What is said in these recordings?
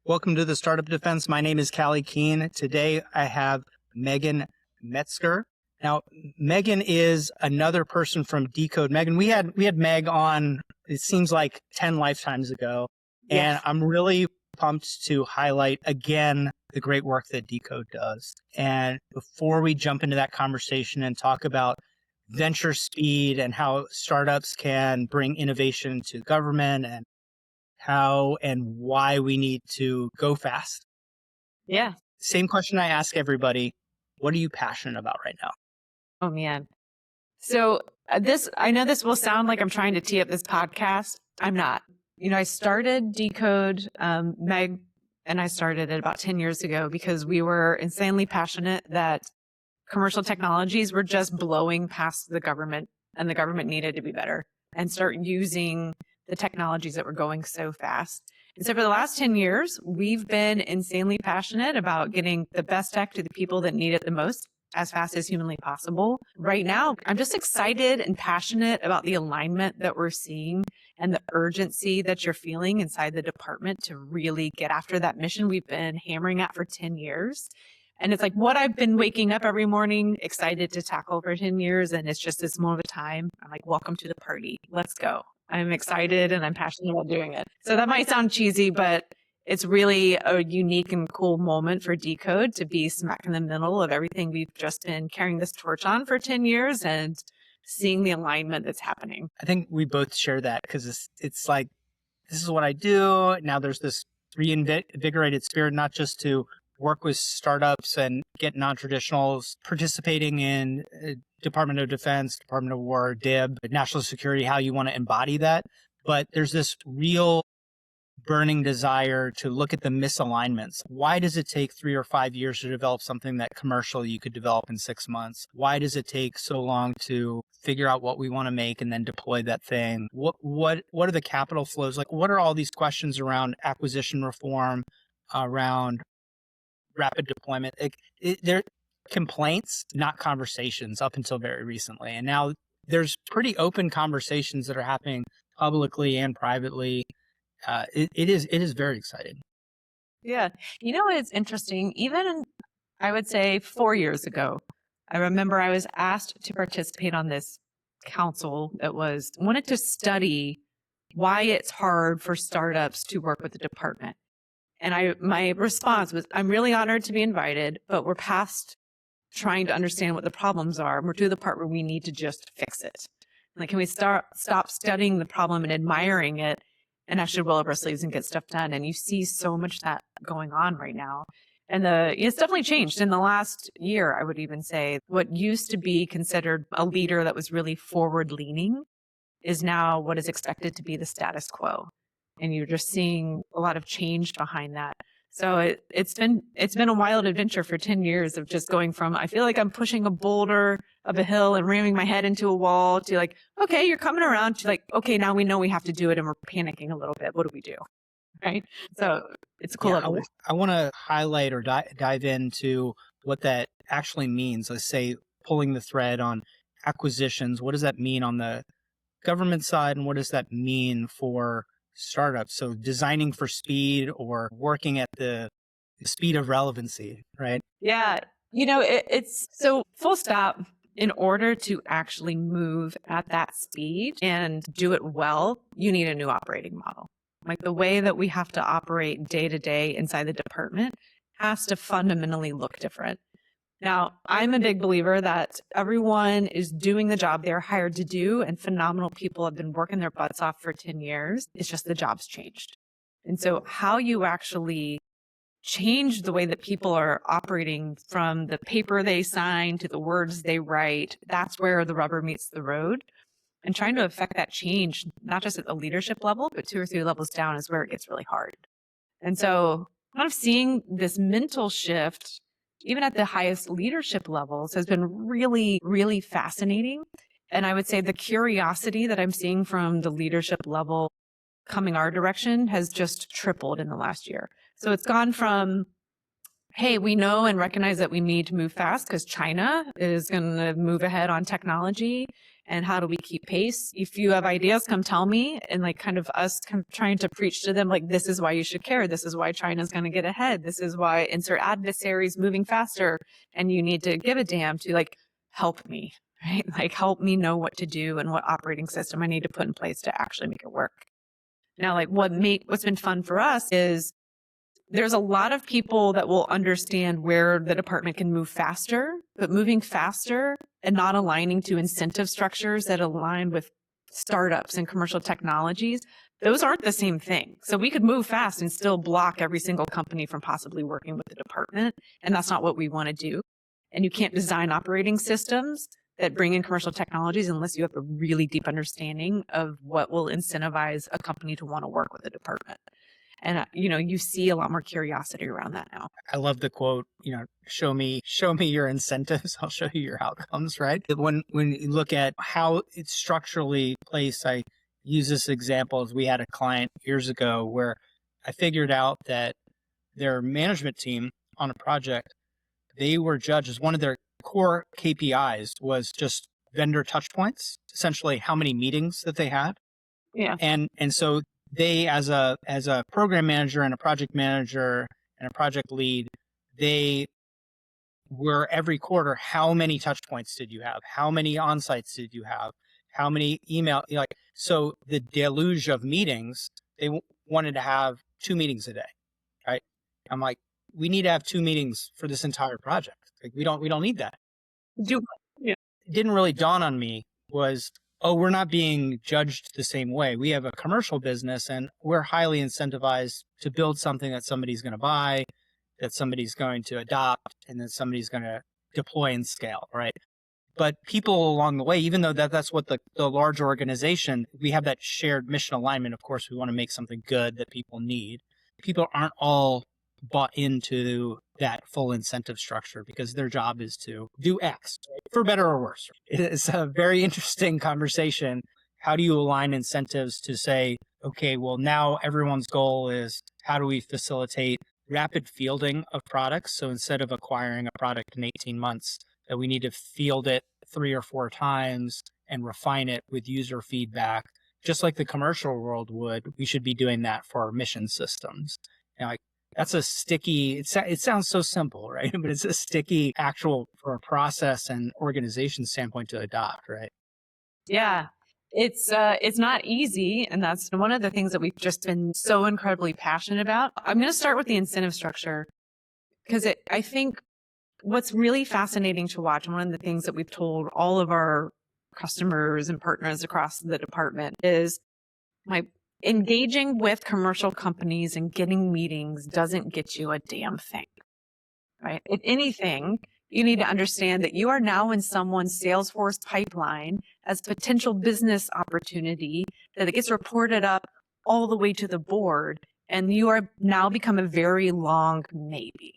Welcome to the Startup Defense. My name is Callye Keen. Today I have Meagan Metzger. Now, Meagan is another person from Dcode. Meagan, we had Meg on, it seems like 10 lifetimes ago. And Yes. I'm really pumped to highlight again the great work that Dcode does. And before we jump into that conversation and talk about venture speed and how startups can bring innovation to government and how and why we need to go fast. Yeah. Same question I ask everybody. What are you passionate about right now? Oh, man. So I know this will sound like I'm trying to tee up this podcast. I'm not. I started Dcode, Meg and I started it about 10 years ago because we were insanely passionate that commercial technologies were just blowing past the government and the government needed to be better and start using the technologies that were going so fast. And so for the last 10 years, we've been insanely passionate about getting the best tech to the people that need it the most as fast as humanly possible. Right now, I'm just excited and passionate about the alignment that we're seeing and the urgency that you're feeling inside the department to really get after that mission we've been hammering at for 10 years. And it's like what I've been waking up every morning, excited to tackle for 10 years. And it's just this moment of time. I'm like, welcome to the party. Let's go. I'm excited and I'm passionate about doing it. So that might sound cheesy, but it's really a unique and cool moment for Dcode to be smack in the middle of everything we've just been carrying this torch on for 10 years and seeing the alignment that's happening. I think we both share that because it's like, this is what I do. Now there's this reinvigorated spirit, not just to work with startups and get non-traditionals participating in Department of Defense, Department of War, DIB, national security, how you want to embody that. But there's this real burning desire to look at the misalignments. Why does it take 3 or 5 years to develop something that commercial you could develop in 6 months? Why does it take so long to figure out what we want to make and then deploy that thing? What are the capital flows? Like, what are all these questions around acquisition reform, around rapid deployment? They're complaints, not conversations up until very recently. And now there's pretty open conversations that are happening publicly and privately. It is very exciting. Yeah. It's interesting. Even, I would say 4 years ago, I remember I was asked to participate on this council that wanted to study why it's hard for startups to work with the department. And my response was, I'm really honored to be invited, but we're past trying to understand what the problems are. We're to the part where we need to just fix it. Like, can we stop studying the problem and admiring it and actually roll up our sleeves and get stuff done? And you see so much that going on right now. And it's definitely changed in the last year. I would even say what used to be considered a leader that was really forward leaning is now what is expected to be the status quo. And you're just seeing a lot of change behind that. So it's been a wild adventure for 10 years of just going from, I feel like I'm pushing a boulder up a hill and ramming my head into a wall, to like, okay, you're coming around, to like, okay, now we know we have to do it and we're panicking a little bit. What do we do? Right? So it's a cool. Yeah, I want to highlight or dive into what that actually means. Let's say pulling the thread on acquisitions. What does that mean on the government side, and what does that mean for startups? So designing for speed or working at the speed of relevancy, right? Yeah. It's so full stop. In order to actually move at that speed and do it well, you need a new operating model. Like, the way that we have to operate day to day inside the department has to fundamentally look different. Now, I'm a big believer that everyone is doing the job they're hired to do, and phenomenal people have been working their butts off for 10 years. It's just the job's changed. And so how you actually change the way that people are operating, from the paper they sign to the words they write, that's where the rubber meets the road. And trying to affect that change, not just at the leadership level, but 2 or 3 levels down, is where it gets really hard. And so kind of seeing this mental shift, even at the highest leadership levels, has been really, really fascinating. And I would say the curiosity that I'm seeing from the leadership level coming our direction has just tripled in the last year. So it's gone from hey, we know and recognize that we need to move fast because China is going to move ahead on technology. And how do we keep pace? If you have ideas, come tell me. And like kind of us trying to preach to them, like, this is why you should care. This is why China's going to get ahead. This is why insert adversaries moving faster. And you need to give a damn to like, help me, right? Like help me know what to do and what operating system I need to put in place to actually make it work. Now, like what's been fun for us is there's a lot of people that will understand where the department can move faster, but moving faster and not aligning to incentive structures that align with startups and commercial technologies, those aren't the same thing. So we could move fast and still block every single company from possibly working with the department. And that's not what we want to do. And you can't design operating systems that bring in commercial technologies unless you have a really deep understanding of what will incentivize a company to want to work with a department. And, you see a lot more curiosity around that now. I love the quote, show me your incentives. I'll show you your outcomes, right? When you look at how it's structurally placed, I use this example as we had a client years ago where I figured out that their management team on a project, they were judged as one of their core KPIs was just vendor touch points, essentially how many meetings that they had. Yeah. And so they, as a program manager and a project manager and a project lead, they were every quarter, how many touch points did you have? How many on-sites did you have? How many email, so the deluge of meetings, they wanted to have 2 meetings a day, right? I'm like, we need to have 2 meetings for this entire project. Like, we don't need that. Yeah. It didn't really dawn on me was, we're not being judged the same way. We have a commercial business and we're highly incentivized to build something that somebody's going to buy, that somebody's going to adopt, and that somebody's going to deploy and scale, right? But people along the way, even though that's what the large organization, we have that shared mission alignment. Of course, we want to make something good that people need. People aren't all bought into that full incentive structure because their job is to do X, right? For better or worse. It's a very interesting conversation. How do you align incentives to say, okay, well, now everyone's goal is how do we facilitate rapid fielding of products? So instead of acquiring a product in 18 months, that we need to field it 3 or 4 times and refine it with user feedback, just like the commercial world would. We should be doing that for our mission systems. Now, that's a sticky, it sounds so simple, right? But it's a sticky actual for a process and organization standpoint to adopt, right? Yeah. It's not easy. And that's one of the things that we've just been so incredibly passionate about. I'm going to start with the incentive structure because I think what's really fascinating to watch, and one of the things that we've told all of our customers and partners across the department is engaging with commercial companies and getting meetings doesn't get you a damn thing, right? If anything, you need to understand that you are now in someone's Salesforce pipeline as potential business opportunity, that it gets reported up all the way to the board, and you are now become a very long maybe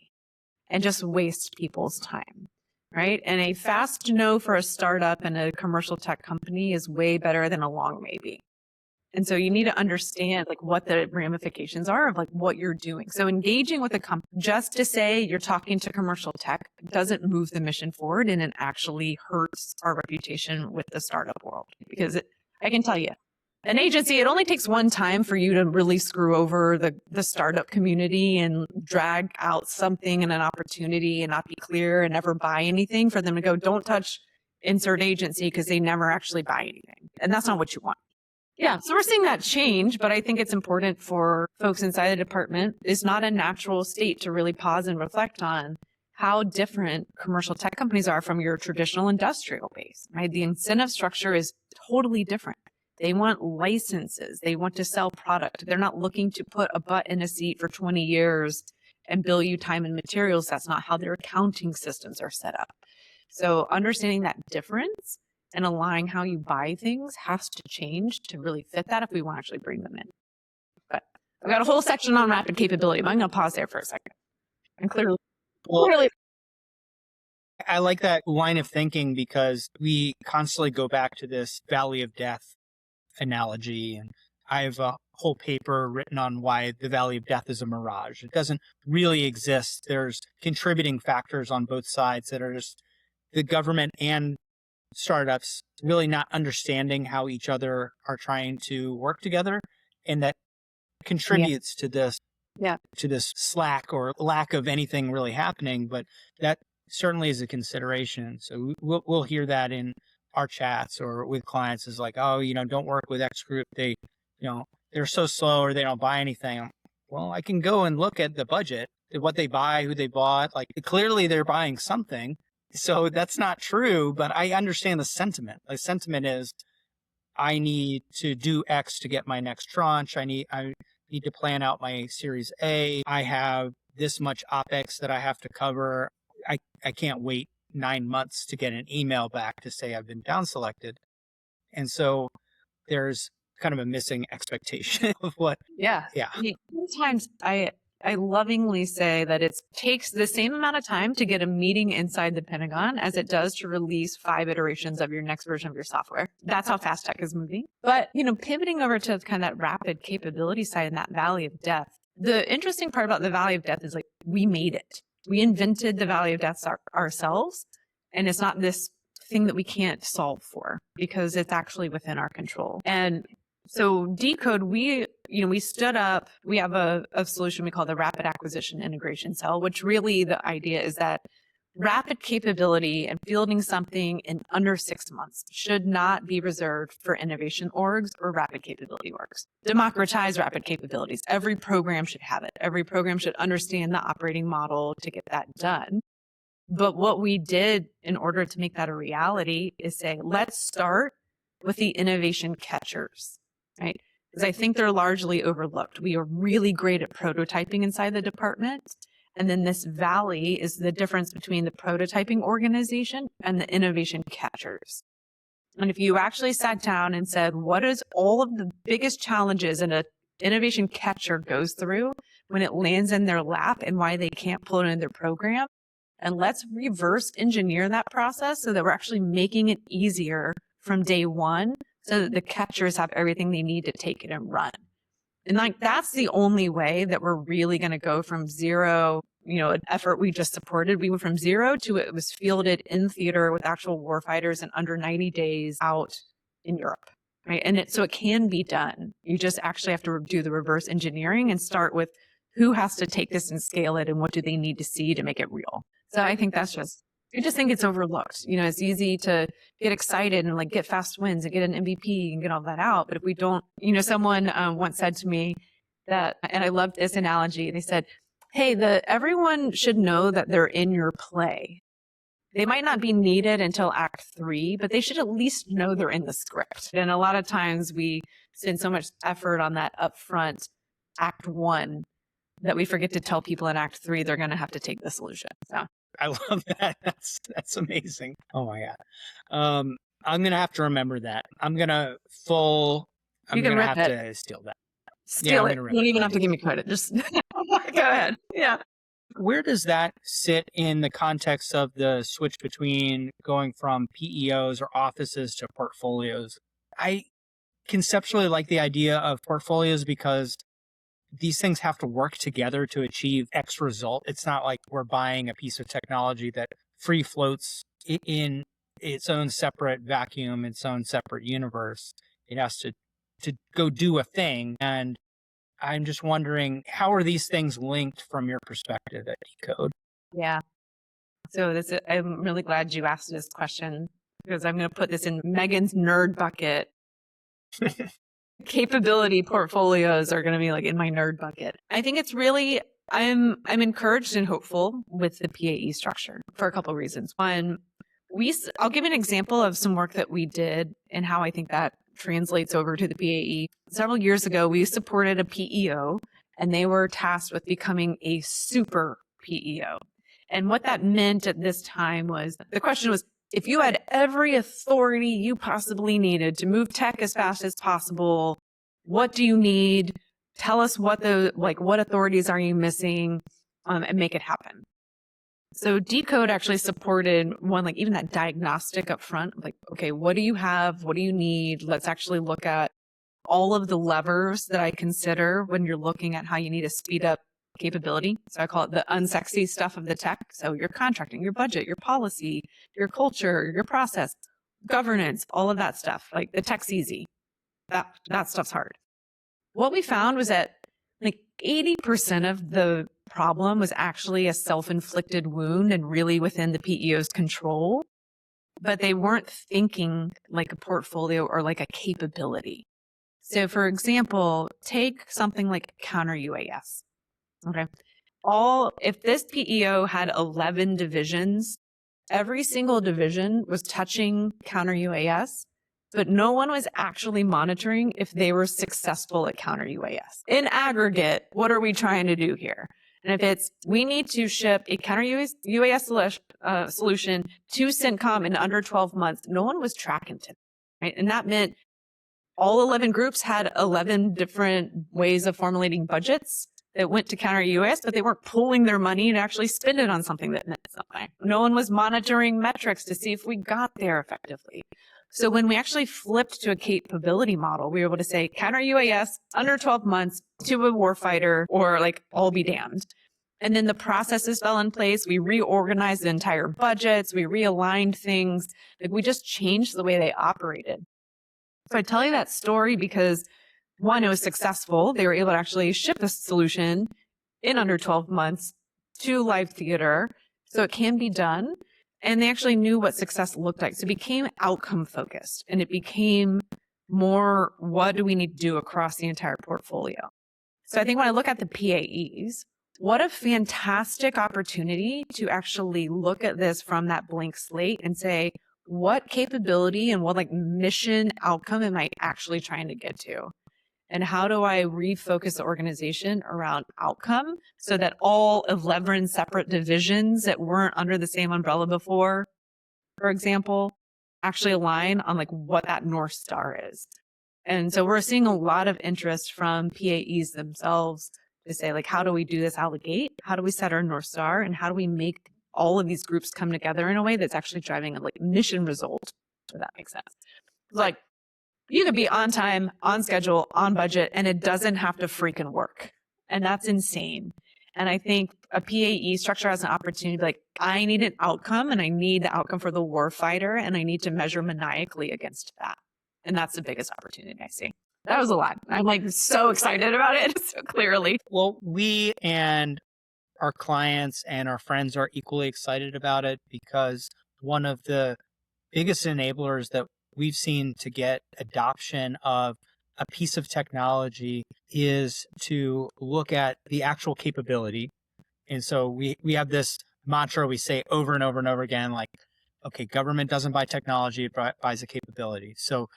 and just waste people's time, right? And a fast no for a startup and a commercial tech company is way better than a long maybe. And so you need to understand like what the ramifications are of like what you're doing. So engaging with a company just to say you're talking to commercial tech doesn't move the mission forward, and it actually hurts our reputation with the startup world. Because I can tell you, an agency, it only takes one time for you to really screw over the startup community and drag out something and an opportunity and not be clear and never buy anything for them to go, don't touch insert agency because they never actually buy anything. And that's not what you want. Yeah, so we're seeing that change, but I think it's important for folks inside the department. It's not a natural state to really pause and reflect on how different commercial tech companies are from your traditional industrial base, right? The incentive structure is totally different. They want licenses. They want to sell product. They're not looking to put a butt in a seat for 20 years and bill you time and materials. That's not how their accounting systems are set up. So understanding that difference and aligning how you buy things has to change to really fit that if we want to actually bring them in. But I've got a whole section on rapid capability, but I'm going to pause there for a second. And clearly, I like that line of thinking because we constantly go back to this valley of death analogy. And I've whole paper written on why the Valley of Death is a mirage. It doesn't really exist. There's contributing factors on both sides that are just the government and startups really not understanding how each other are trying to work together, and that contributes to this slack or lack of anything really happening. But that certainly is a consideration. So we'll hear that in our chats or with clients is like, oh, don't work with X group. They're so slow or they don't buy anything. Well, I can go and look at the budget, what they buy, who they bought. Like clearly they're buying something. So that's not true, but I understand the sentiment. The sentiment is I need to do X to get my next tranche. I need to plan out my Series A. I have this much OpEx that I have to cover. I can't wait 9 months to get an email back to say I've been down selected. And so there's kind of a missing expectation of what. Yeah. Sometimes I lovingly say that it takes the same amount of time to get a meeting inside the Pentagon as it does to release 5 iterations of your next version of your software. That's how fast tech is moving. But, pivoting over to kind of that rapid capability side and that Valley of Death, the interesting part about the Valley of Death is like we made it. We invented the Valley of Death ourselves. And it's not this thing that we can't solve for because it's actually within our control. And so Dcode, we stood up, we have a solution we call the Rapid Acquisition Integration Cell, which really the idea is that rapid capability and fielding something in under 6 months should not be reserved for innovation orgs or rapid capability orgs. Democratize rapid capabilities. Every program should have it. Every program should understand the operating model to get that done. But what we did in order to make that a reality is say, let's start with the innovation catchers. Right? Because I think they're largely overlooked. We are really great at prototyping inside the department. And then this valley is the difference between the prototyping organization and the innovation catchers. And if you actually sat down and said, what is all of the biggest challenges an innovation catcher goes through when it lands in their lap and why they can't pull it in their program? And let's reverse engineer that process so that we're actually making it easier from day one so that the catchers have everything they need to take it and run. And that's the only way that we're really going to go from zero, an effort we just supported. We went from zero to it was fielded in theater with actual warfighters in under 90 days out in Europe. Right. And so it can be done. You just actually have to do the reverse engineering and start with who has to take this and scale it and what do they need to see to make it real. So I think I just think it's overlooked. It's easy to get excited and get fast wins and get an MVP and get all that out. But if we don't, someone once said to me that, and I love this analogy, they said, hey, everyone should know that they're in your play. They might not be needed until Act 3, but they should at least know they're in the script. And a lot of times we spend so much effort on that upfront Act 1 that we forget to tell people in Act 3 they're going to have to take the solution. So I love that. That's amazing. Oh my God. I'm going to have to remember that. I'm going to have to steal that. Steal it. You don't even have to give me credit. Just go ahead. Yeah. Where does that sit in the context of the switch between going from PEOs or offices to portfolios? I conceptually like the idea of portfolios because these things have to work together to achieve X result. It's not like we're buying a piece of technology that free floats in its own separate vacuum, its own separate universe. It has to go do a thing. And I'm just wondering, how are these things linked from your perspective at Dcode? Yeah. So I'm really glad you asked this question because I'm going to put this in Meagan's nerd bucket. Capability portfolios are going to be in my nerd bucket. I think it's really, I'm encouraged and hopeful with the PAE structure for a couple of reasons. One, I'll give an example of some work that we did and how I think that translates over to the PAE. Several years ago, we supported a PEO and they were tasked with becoming a super PEO. And what that meant at this time was, the question was, if you had every authority you possibly needed to move tech as fast as possible, what do you need? Tell us what authorities are you missing, and make it happen. So Dcode actually supported one, even that diagnostic up front, okay, what do you have? What do you need? Let's actually look at all of the levers that I consider when you're looking at how you need to speed up capability. So I call it the unsexy stuff of the tech. So your contracting, your budget, your policy, your culture, your process, governance, all of that stuff. Like the tech's easy. That stuff's hard. What we found was that like 80% of the problem was actually a self-inflicted wound and really within the PEO's control, but they weren't thinking like a portfolio or like a capability. So for example, take something like counter UAS. Okay. If this PEO had 11 divisions, every single division was touching counter UAS, but no one was actually monitoring if they were successful at counter UAS. In aggregate, what are we trying to do here? And if it's, we need to ship a counter UAS solution to CENTCOM in under 12 months, no one was tracking it, right? And that meant all 11 groups had 11 different ways of formulating budgets that went to counter UAS, but they weren't pulling their money to actually spend it on something that meant something. No one was monitoring metrics to see if we got there effectively. So when we actually flipped to a capability model, we were able to say counter UAS under 12 months to a warfighter or like all be damned. And then the processes fell in place. We reorganized the entire budgets. We realigned things. Like we just changed the way they operated. So I tell you that story because one, it was successful. They were able to actually ship a solution in under 12 months to live theater. So it can be done. And they actually knew what success looked like. So it became outcome focused and it became more, what do we need to do across the entire portfolio? So I think when I look at the PAEs, what a fantastic opportunity to actually look at this from that blank slate and say, what capability and what like mission outcome am I actually trying to get to? And how do I refocus the organization around outcome so that all 11 separate divisions that weren't under the same umbrella before, for example, actually align on like what that North Star is? And so we're seeing a lot of interest from PAEs themselves to say, like, how do we do this out of the gate? How do we set our North Star? And how do we make all of these groups come together in a way that's actually driving a like mission result, if that makes sense? Like, you could be on time, on schedule, on budget, and it doesn't have to freaking work. And that's insane. And I think a PAE structure has an opportunity to be like, I need an outcome and I need the outcome for the warfighter and I need to measure maniacally against that. And that's the biggest opportunity I see. That was a lot. I'm like so excited about it so clearly. Well, we and our clients and our friends are equally excited about it because one of the biggest enablers that we've seen to get adoption of a piece of technology is to look at the actual capability. And so we have this mantra we say over and over and over again, like, okay, government doesn't buy technology, it buys a capability. So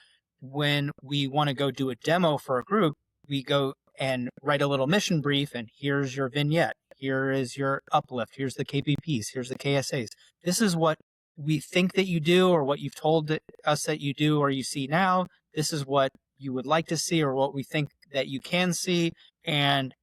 when we want to go do a demo for a group, we go and write a little mission brief, and here's your vignette. Here is your uplift. Here's the KPPs. Here's the KSAs. This is what we think that you do, or what you've told us that you do, or you see now. This is what you would like to see, or what we think that you can see. And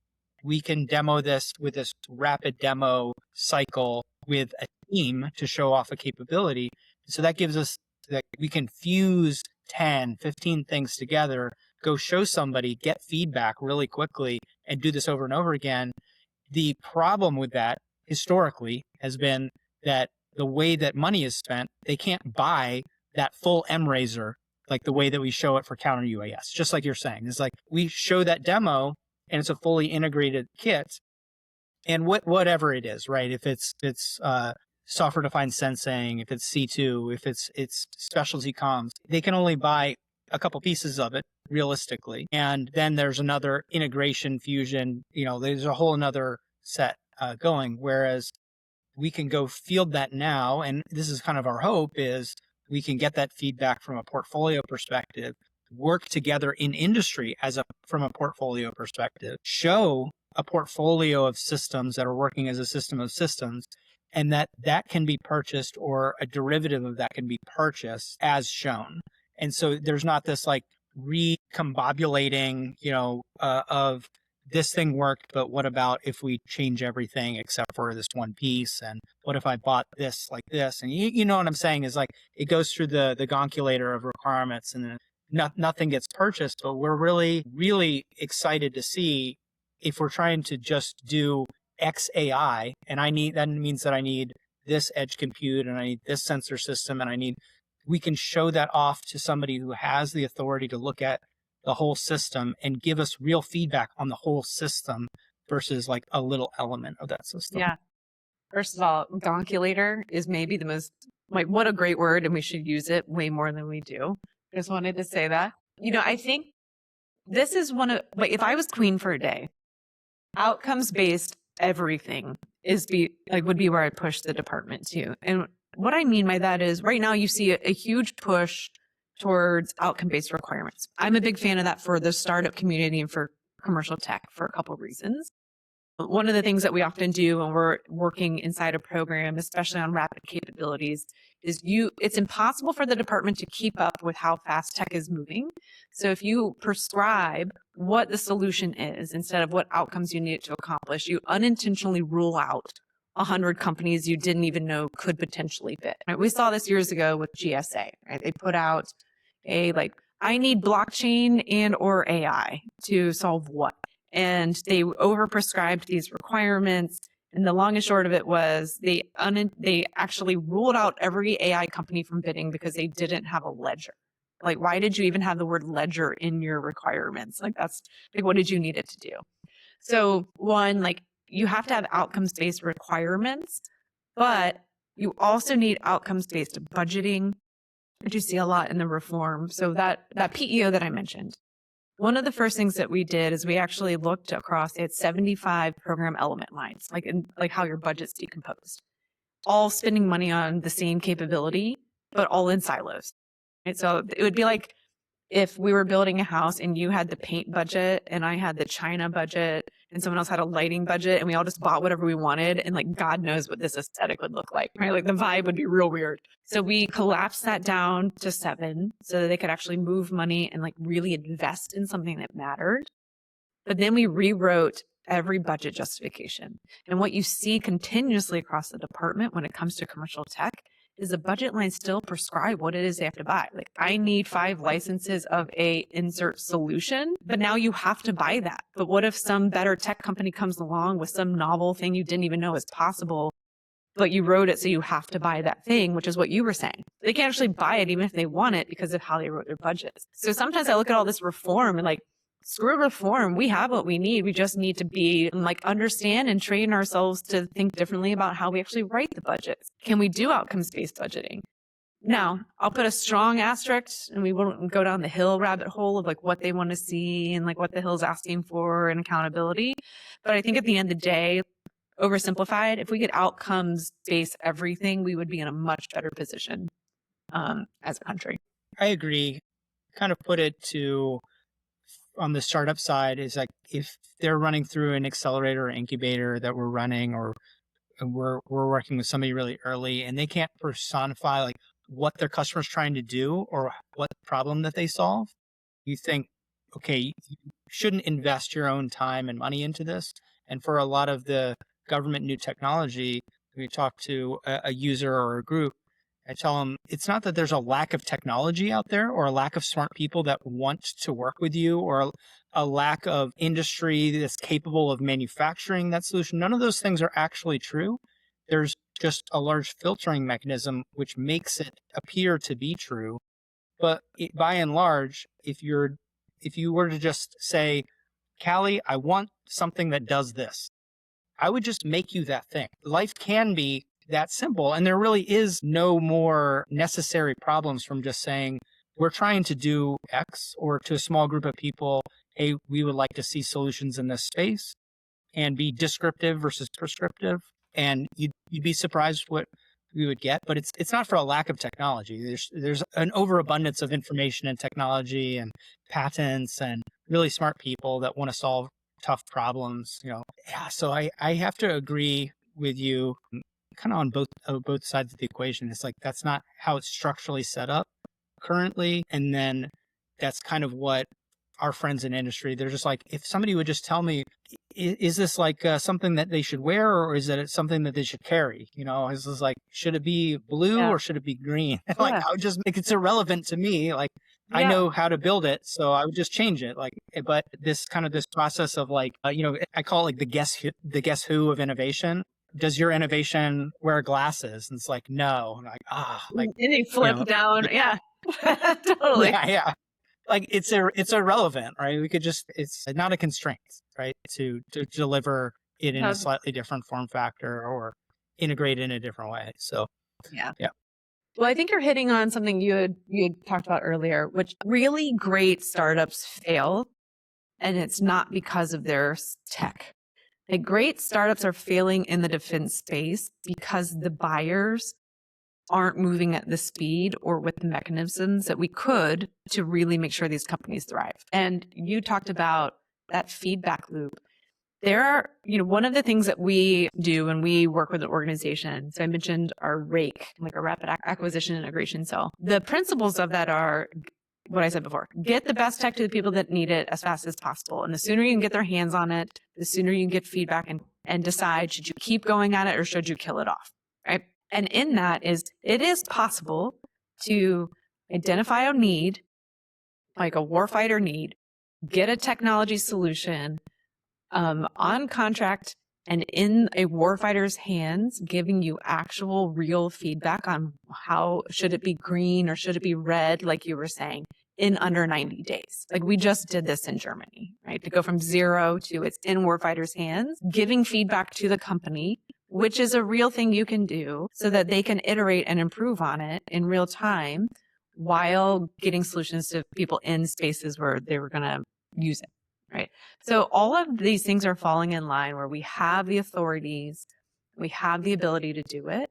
we can demo this with this rapid demo cycle with a team to show off a capability. So that gives us that we can fuse 10, 15 things together, go show somebody, get feedback really quickly, and do this over and over again. The problem with that historically has been that the way that money is spent, they can't buy that full MRaiser like the way that we show it for counter UAS. Just like you're saying, it's like we show that demo and it's a fully integrated kit, and whatever it is, right? If it's software defined sensing, if it's C2, if it's specialty comms, they can only buy a couple pieces of it realistically, and then there's another integration fusion. There's a whole another set going. Whereas we can go field that now, and this is kind of our hope, is we can get that feedback from a portfolio perspective, work together in industry from a portfolio perspective, show a portfolio of systems that are working as a system of systems, and that can be purchased, or a derivative of that can be purchased as shown. And so there's not this like recombobulating, of this thing worked, but what about if we change everything except for this one piece? And what if I bought this like this? And you know what I'm saying is like, it goes through the gonculator of requirements, and then nothing gets purchased. But we're really, really excited to see if we're trying to just do X AI, and that means that I need this edge compute and I need this sensor system and we can show that off to somebody who has the authority to look at the whole system and give us real feedback on the whole system versus like a little element of that system. Yeah. First of all, gonculator is maybe the most, like, what a great word, and we should use it way more than we do. Just wanted to say that. I think this is like, if I was queen for a day, outcomes-based everything would be where I push the department to. And what I mean by that is right now you see a huge push towards outcome-based requirements. I'm a big fan of that for the startup community and for commercial tech for a couple of reasons. One of the things that we often do when we're working inside a program, especially on rapid capabilities, is it's impossible for the department to keep up with how fast tech is moving. So if you prescribe what the solution is instead of what outcomes you need it to accomplish, you unintentionally rule out 100 companies you didn't even know could potentially fit. Right? We saw this years ago with GSA. Right? They put out I need blockchain and or AI to solve what? And they overprescribed these requirements. And the long and short of it was they actually ruled out every AI company from bidding because they didn't have a ledger. Like, why did you even have the word ledger in your requirements? Like, that's like, what did you need it to do? So one, like, you have to have outcomes-based requirements, but you also need outcomes-based budgeting, which you see a lot in the reform. So that PEO that I mentioned, one of the first things that we did is we actually looked across, it had 75 program element lines, like how your budget's decomposed, all spending money on the same capability, but all in silos. Right? So it would be like if we were building a house and you had the paint budget and I had the China budget and someone else had a lighting budget and we all just bought whatever we wanted, and like God knows what this aesthetic would look like, right? Like the vibe would be real weird. So we collapsed that down to 7 so that they could actually move money and like really invest in something that mattered. But then we rewrote every budget justification. And what you see continuously across the department when it comes to commercial tech is the budget lines still prescribe what it is they have to buy. Like, I need 5 licenses of a insert solution, but now you have to buy that. But what if some better tech company comes along with some novel thing you didn't even know is possible, but you wrote it so you have to buy that thing, which is what you were saying. They can't actually buy it even if they want it because of how they wrote their budgets. So sometimes I look at all this reform and like, screw reform. We have what we need. We just need to be like understand and train ourselves to think differently about how we actually write the budgets. Can we do outcomes-based budgeting? Now, I'll put a strong asterisk, and we won't go down the Hill rabbit hole of like what they want to see and like what the Hill's asking for and accountability. But I think at the end of the day, oversimplified, if we could outcomes-based everything, we would be in a much better position as a country. I agree. Kind of put it to on the startup side is like if they're running through an accelerator or incubator that we're running, or we're working with somebody really early and they can't personify like what their customer's trying to do or what problem that they solve, you think, okay, you shouldn't invest your own time and money into this. And for a lot of the government new technology, we talk to a user or a group, I tell them it's not that there's a lack of technology out there or a lack of smart people that want to work with you or a lack of industry that's capable of manufacturing that solution. None of those things are actually true. There's just a large filtering mechanism which makes it appear to be true. But by and large, if you were to just say, Callye, I want something that does this, I would just make you that thing. Life can be that simple. And there really is no more necessary problems from just saying, we're trying to do X, or to a small group of people, hey, we would like to see solutions in this space, and be descriptive versus prescriptive. And you'd be surprised what we would get. But it's not for a lack of technology. There's an overabundance of information and technology and patents and really smart people that want to solve tough problems. Yeah. So I have to agree with you kind of on both sides of the equation. It's like, that's not how it's structurally set up currently. And then that's kind of what our friends in industry, they're just like, if somebody would just tell me, is this like something that they should wear, or is it something that they should carry? Is this like, should it be blue or should it be green? Like, I would just, like, it's irrelevant to me. Like, I Yeah. know how to build it, so I would just change it. Like, but this process of like, I call it like the guess who of innovation. Does your innovation wear glasses? And it's like, no. I'm like, like, And they flip down. Yeah. Totally. yeah. Like it's irrelevant, right? We could it's not a constraint, right? To deliver it in a slightly different form factor or integrate in a different way. So yeah. Yeah. Well, I think you're hitting on something you had talked about earlier, which really great startups fail, and it's not because of their tech. Like great startups are failing in the defense space because the buyers aren't moving at the speed or with the mechanisms that we could to really make sure these companies thrive. And you talked about that feedback loop. There are, one of the things that we do when we work with an organization, so I mentioned our RAKE, like a rapid acquisition integration cell. The principles of that are what I said before, get the best tech to the people that need it as fast as possible. And the sooner you can get their hands on it, the sooner you can get feedback and decide, should you keep going at it or should you kill it off, right? And in that it is possible to identify a need, like a warfighter need, get a technology solution on contract and in a warfighter's hands, giving you actual real feedback on how should it be green or should it be red, like you were saying, in under 90 days. Like we just did this in Germany, right? To go from 0 to it's in warfighters' hands, giving feedback to the company, which is a real thing you can do so that they can iterate and improve on it in real time while getting solutions to people in spaces where they were going to use it, right? So all of these things are falling in line where we have the authorities, we have the ability to do it.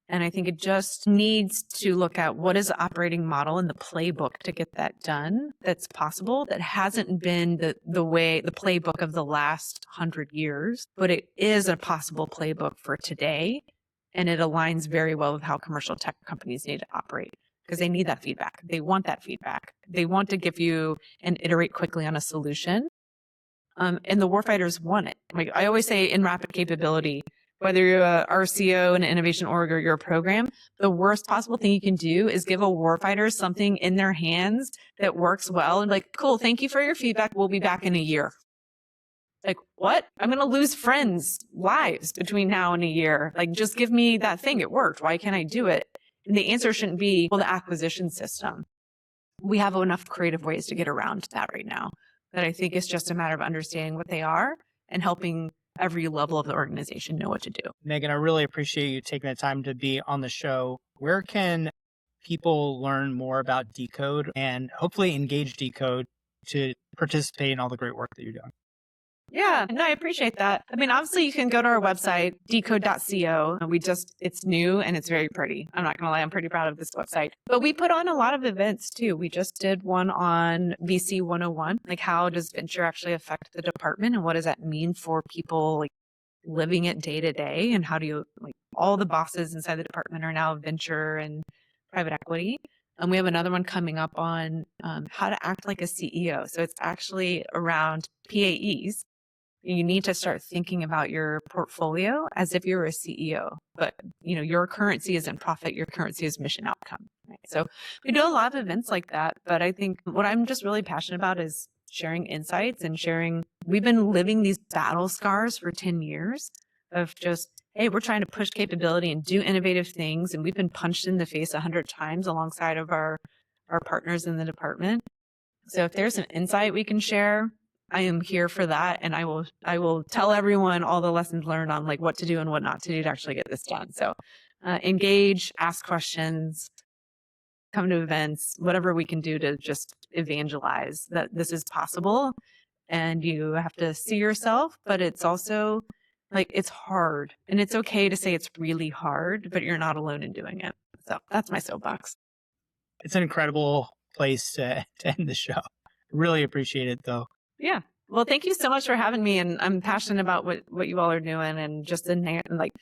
And I think it just needs to look at what is the operating model and the playbook to get that done that's possible, that hasn't been the playbook of the last 100 years, but it is a possible playbook for today. And it aligns very well with how commercial tech companies need to operate because they need that feedback. They want that feedback. They want to give you and iterate quickly on a solution. And the warfighters want it. Like I always say in rapid capability, whether you're a RCO, an innovation org, or you're a program, the worst possible thing you can do is give a warfighter something in their hands that works well and like, cool, thank you for your feedback. We'll be back in a year. Like, what? I'm going to lose friends' lives between now and a year. Like, just give me that thing. It worked. Why can't I do it? And the answer shouldn't be, well, the acquisition system. We have enough creative ways to get around that right now that I think it's just a matter of understanding what they are and helping every level of the organization know what to do. Meagan, I really appreciate you taking the time to be on the show. Where can people learn more about Dcode and hopefully engage Dcode to participate in all the great work that you're doing? Yeah, no, I appreciate that. I mean, obviously you can go to our website, dcode.co. It's new and it's very pretty. I'm not going to lie, I'm pretty proud of this website. But we put on a lot of events too. We just did one on VC 101, like how does venture actually affect the department and what does that mean for people like living it day to day and how do you, like all the bosses inside the department are now venture and private equity. And we have another one coming up on how to act like a CEO. So it's actually around PAEs. You need to start thinking about your portfolio as if you're a CEO, but your currency isn't profit, your currency is mission outcome. Right? So we do a lot of events like that, but I think what I'm just really passionate about is sharing insights and sharing. We've been living these battle scars for 10 years of just, hey, we're trying to push capability and do innovative things. And we've been punched in the face 100 times alongside of our partners in the department. So if there's an insight we can share, I am here for that. And I will tell everyone all the lessons learned on like what to do and what not to do to actually get this done. So engage, ask questions, come to events, whatever we can do to just evangelize that this is possible. And you have to see yourself, but it's also like, it's hard and it's okay to say it's really hard, but you're not alone in doing it. So that's my soapbox. It's an incredible place to end the show. Really appreciate it though. Yeah. Well, thank you so much for having me. And I'm passionate about what you all are doing and just like,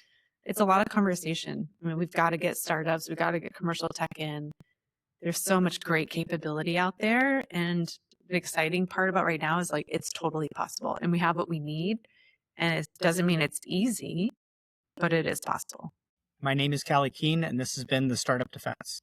it's a lot of conversation. I mean, we've got to get startups. We've got to get commercial tech in. There's so much great capability out there. And the exciting part about right now is like, it's totally possible and we have what we need. And it doesn't mean it's easy, but it is possible. My name is Callye Keen and this has been the Startup Defense.